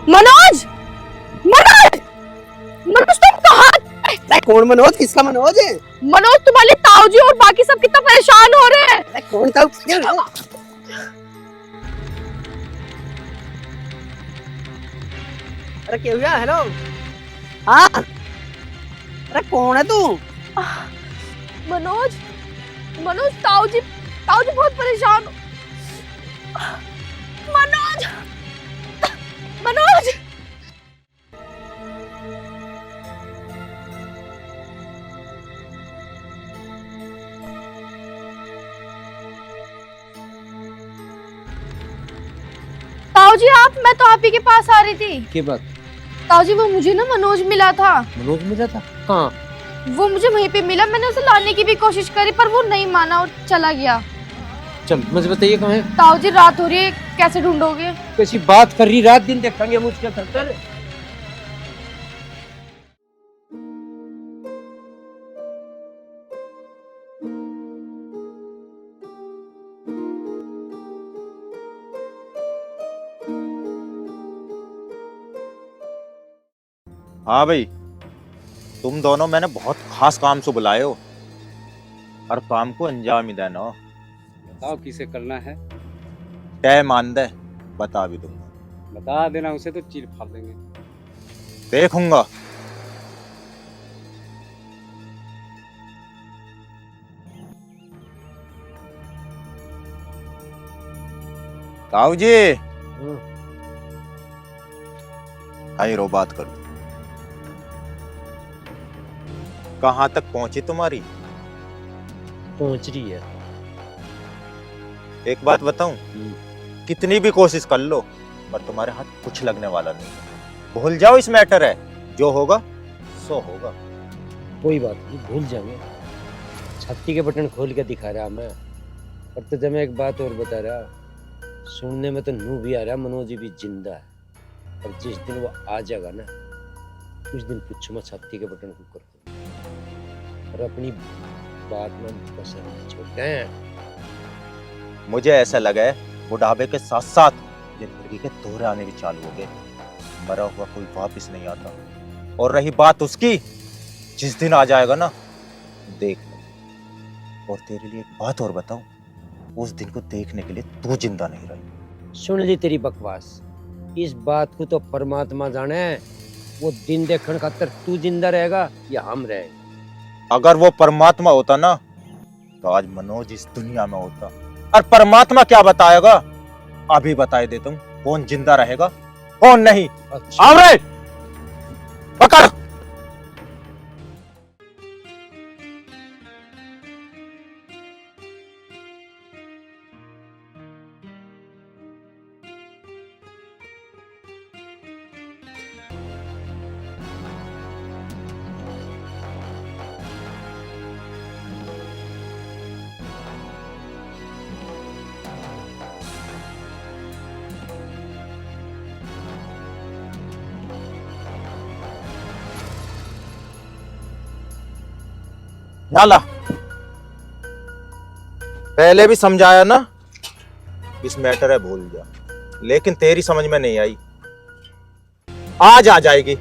मनोज, मनोज, मनोज तुम कहाँ? अरे कौन मनोज? किसका मनोज है? मनोज तुम्हारे ताऊजी और बाकी सब कितना परेशान हो रहे हैं। अरे कौन था? अरे क्या हुआ? हेलो। हाँ। अरे कौन है तू? मनोज, मनोज ताऊजी, ताऊजी बहुत परेशान हो। मनोज, मनोज। ताऊजी आप, मैं तो आप ही के पास आ रही थी। क्या बात? ताऊजी वो मुझे ना मनोज मिला था। मनोज मिला था? हाँ। वो मुझे वहीं पे मिला, मैंने उसे लाने की भी कोशिश करी पर वो नहीं माना और चला गया। चल मुझे बताइए कहाँ है? ताऊजी रात हो रही है, कैसे ढूंढोगे? कैसी बात कर रही, रात दिन देखेंगे मुझे कर। हाँ भाई, तुम दोनों मैंने बहुत खास काम से बुलाए हो और काम को अंजाम ही देना हो। बताओ किसे करना है? तय मान दे, बता भी दूंगा। बता देना उसे तो चीर फाड़ देंगे। देखूंगा। ताऊ जी, आई रो बात करो। कहाँ तक पहुंची तुम्हारी? पहुंच रही है। एक बात बताऊं, कितनी भी कोशिश कर लो पर तुम्हारे हाथ कुछ लगने वाला नहीं है। भूल जाओ इस मैटर है, जो होगा सो होगा। कोई बात नहीं, भूल जाएंगे। छाती के बटन खोल के दिखा रहा मैं, और तो जब मैं एक बात और बता रहा, सुनने में तो नू भी आ रहा मनोज भी जिंदा है। और जिस दिन वो आ जाएगा ना, उस दिन पूछो मैं छाती के बटन को कर दूंगा। और अपनी बात में पसंद छोड़ते हैं। मुझे ऐसा लगा है बुढ़ापे के साथ साथ जिंदगी के दौरे आने भी चालू हो गए। मरा हुआ कोई वापस नहीं आता। और रही बात उसकी, जिस दिन आ जाएगा ना, देख लो। और तेरे लिए एक बात और बताऊं, उस दिन को देखने के लिए तू जिंदा नहीं रही। सुन ली तेरी बकवास। इस बात को तो परमात्मा जाने। वो दिन देखने खातर तू जिंदा रहेगा या हम रहेंगे। अगर वो परमात्मा होता ना, तो आज मनोज इस दुनिया में होता। और परमात्मा क्या बताएगा? अभी बताए देता हूं, कौन जिंदा रहेगा कौन नहीं। अच्छा। आओ रे, पकड़। नाला पहले भी समझाया ना, इस मैटर है भूल जा, लेकिन तेरी समझ में नहीं आई। आज आ जाएगी।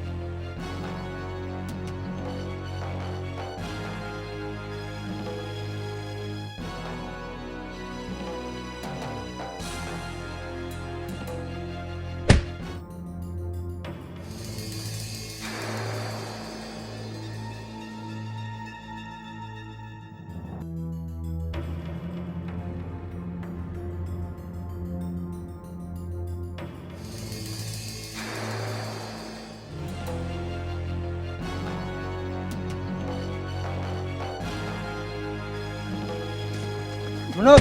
मनोज,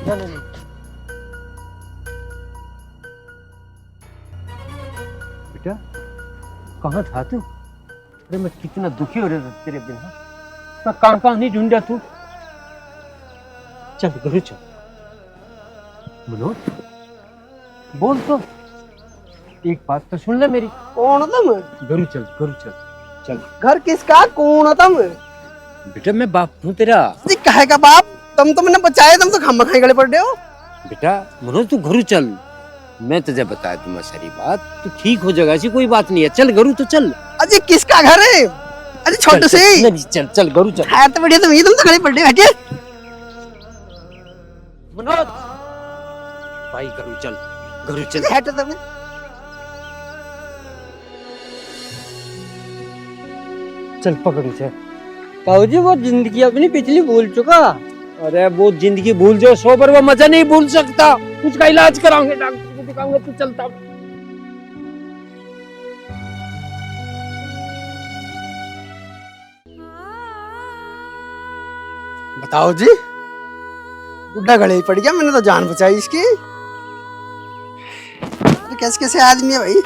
नहीं। बेटा कहाँ था तू? अरे मैं कितना दुखी हो रहा था तेरे बिना। मैं कहाँ कहाँ नहीं ढूंढा तू। चल घर चल। मनोज बोल तो। एक बात तो सुन ले मेरी। कौन हो तुम? गुरु चल, गुरु चल, चल। घर किसका? कौन हो तुम? बेटा मैं बाप हूँ तेरा। जी कहे का बाप? तुम तो मैंने बचाया, तुम तो खम्मा खाई गले पड़ रहे हो। बेटा मनोज तू घरू चल, मैं तुझे बताया तुम्हें सारी बात, तू ठीक हो जाएगा, ऐसी कोई बात नहीं है। चल घरू तो चल। अजी किसका घर है? अजी छोटे से ही। नहीं, चल चल घरू चल। है तो बढ़िया, तुम तो खड़े पड़ रहे हो, हटिए। मनोज भाई घरू चल, घरू चल। हटो तुम। चल पकड़ू से। ताऊ जी वो जिंदगी अपनी पिछली भूल चुका। अरे वो जिंदगी भूल जाओ 100 बार, वो मजा नहीं भूल सकता। उसका इलाज कराओगे, डॉक्टर को दिखाऊंगा, तू चलता। बताओ जी, बुढ़ा गले ही पड़ गया, मैंने तो जान बचाई इसकी। तो कैसे कैसे आदमी है भाई।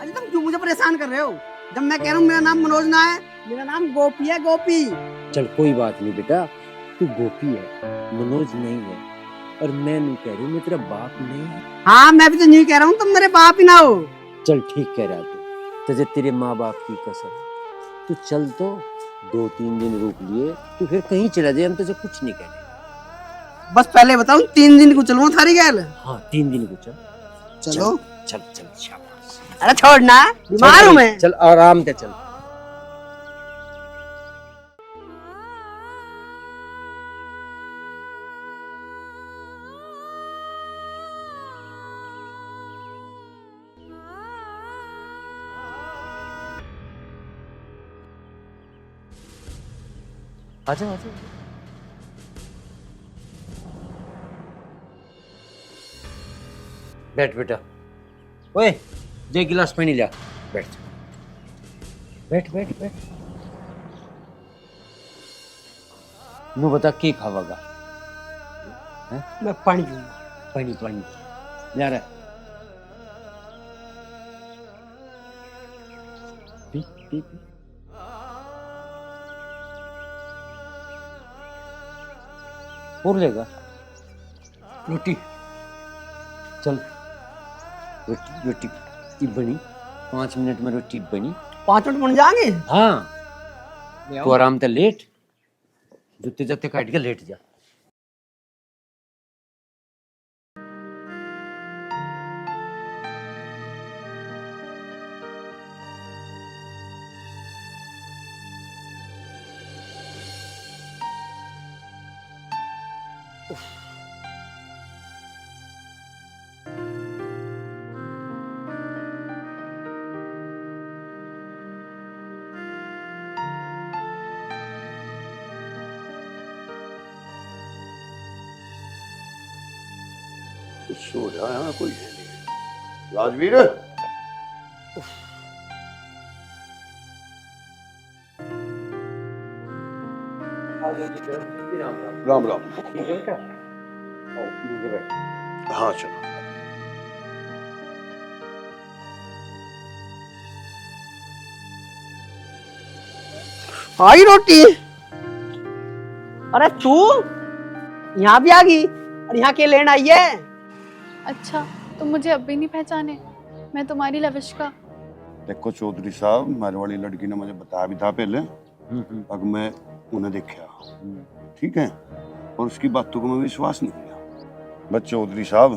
अरे तुम क्यों मुझे परेशान कर रहे हो? जब मैं कह रहा हूँ मेरा नाम मनोज ना है, मेरा नाम गोपी है, गोपी। चल कोई बात नहीं बेटा, तू गोपी है, मनोज नहीं है। और मैं नहीं कह रही हूँ मैं तेरा बाप नहीं है। हाँ मैं भी तो नहीं कह रहा हूँ तुम मेरे बाप ही ना हो। चल ठीक कह रहा तू, तुझे तेरे माँ बाप की कसम। तू चल तो 2-3 दिन रुक लिए, तू फिर कहीं चला जाए, हम तुझे कुछ नहीं कह रहे। बस पहले बताओ 3 दिन को चलूँ थारी गैल? हाँ 3 दिन को चल। चलो। चल चल शाबाश। अरे छोड़ना, बीमार हूँ मैं। चल आराम से चल। आजा आजा। बैठ बेटा। ओए जे गिलास पानी लिया। बैठ बैठ बैठ बैठ। नु बता की खावागा? मैं पानी पीऊंगा। पानी पानी ले रहा। P P P. और लेगा रोटी। चल रोटी रोटी की बनी, 5 मिनट में रोटी बनी। 5 मिनट बन जाएंगे? हाँ तो आराम से लेट, जूते जूते काट के लेट जा। सो रहा है यहाँ कोई है नहीं। राजवीर राम राम। ठीक है बेटा, आओ नीचे बैठ। हाँ चलो। आई रोटी। अरे तू यहाँ भी आ गई और यहाँ के लेने आई है? अच्छा तुम मुझे अब भी नहीं पहचाने? मैं तुम्हारी लविश्का। देखो चौधरी साहब, हमारे वाली लड़की ने मुझे बताया भी था पहले, अब मैं उन्हें देखा, ठीक है, और उसकी बातों को मैं विश्वास नहीं किया। बस चौधरी साहब,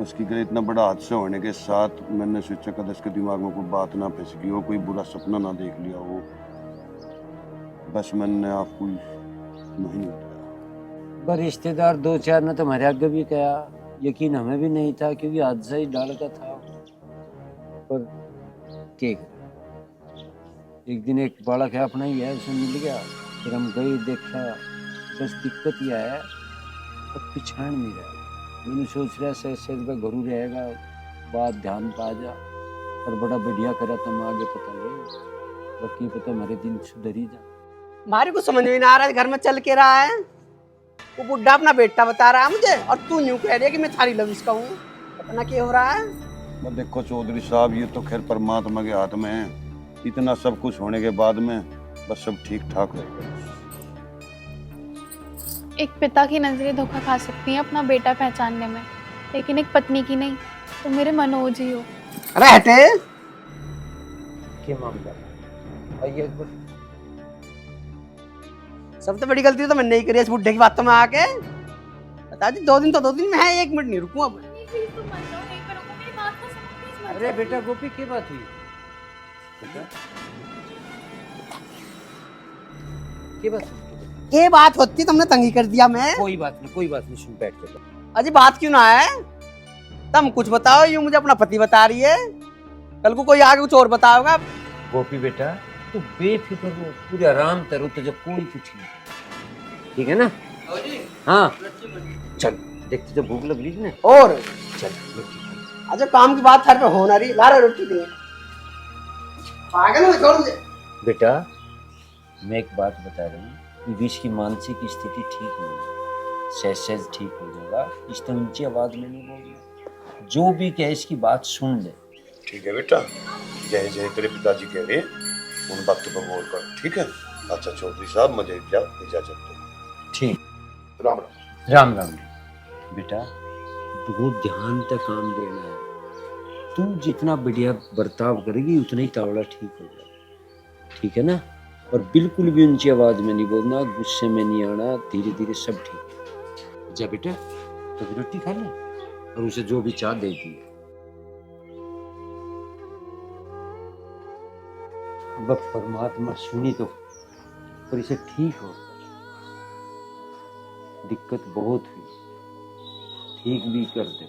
उसकी गले इतना बड़ा हादसा होने के साथ मैंने सोचा कद उसके दिमाग में कोई बात ना फंस गई हो, कोई बुरा सपना ना देख लिया हो, बस मैंने आपको नहीं बताया। पर रिश्तेदार 2-4 ने तुम्हारे आगे भी कहा, यकीन हमें भी नहीं था क्योंकि हादसा ही डाल का था। पर क्या करें, एक दिन एक बालक है अपना ही है, उसे मिल गया, फिर हम गए देखा, बस दिक्कत यह है अब पिछाड़ नहीं रहा। मैंने सोच रहा से घरू रहेगा, बात ध्यान पा जा, और बड़ा बढ़िया करा तुम आगे पता ले, बाकी पता हमारे दिन सुधर ही जा। हमारे को समझ में नहीं आ रहा है, घर में चल के रहा है। वो बुढ़ा अपना बेटा बता रहा है मुझे और तू यूं कह रही है कि मैं थारी लविश का हूँ। पता क्या हो रहा है। मैं देखो चौधरी साहब, ये तो खैर परमात्मा के हाथ में है। इतना सब कुछ होने के बाद में बस सब ठीक ठाक रहेगा। एक पिता की नजरें धोखा खा सकती हैं अपना बेटा पहचानने में, लेकिन एक पत्नी की नहीं। तुम मेरे मनोज ही हो। अरे हटे। क्या मामला? आइए एक बार। सबसे बड़ी गलती तो मैंने नहीं करी इस बुढ़े की बातों में आके। बता दी 2 दिन तो 2 दिन में है, 1 मिनट नहीं रुकूं अब। अरे बेटा गोपी, क्या बात हुई बेटा? क्या बात हुई? ये बात होती तुमने तंगी कर दिया मैं। कोई बात नहीं, सुन बैठ के। अजी बात क्यों ना है, तुम कुछ बताओ। यूं मुझे अपना पति बता रही है, कल को कोई आगे कुछ और बताओगा। गोपी बेटा, तू बेफिक्र हो, पूरे आराम करो, तुझे कोई कुछ नहीं, ठीक है ना? हाँ चल, देख तुझे भूख लग रही है ना? और चल रोटी खा। अच्छा काम की बात घर पे होना रही, ला रहा रोटी दे। पागल हो छोड़ मुझे। बेटा मैं एक बात बता रही हूँ, विश की मानसिक स्थिति ठीक नहीं है, सहज ठीक हो जाएगा। इससे ऊंची आवाज में नहीं बोलना, जो भी कहे इसकी बात सुन ले। ठीक है बेटा, जय जय तेरे पिताजी कह रहे हैं, उन बातों पर गौर कर, ठीक है? अच्छा चौधरी साहब, मुझे इजाजत दो। ठीक, राम राम। राम राम। बेटा बहुत ध्यान से काम देना है, तू जितना बढ़िया बर्ताव करेगी उतना ही तावड़ा ठीक हो जाएगा, ठीक है ना? और बिल्कुल भी ऊंची आवाज में नहीं बोलना, गुस्से में नहीं आना, धीरे धीरे सब ठीक है। जा बेटा, तो फिर रोटी खा ले और उसे जो भी चाह दे दी। बस परमात्मा सुनी तो, पर इसे ठीक हो। दिक्कत बहुत हुई, ठीक भी कर दे।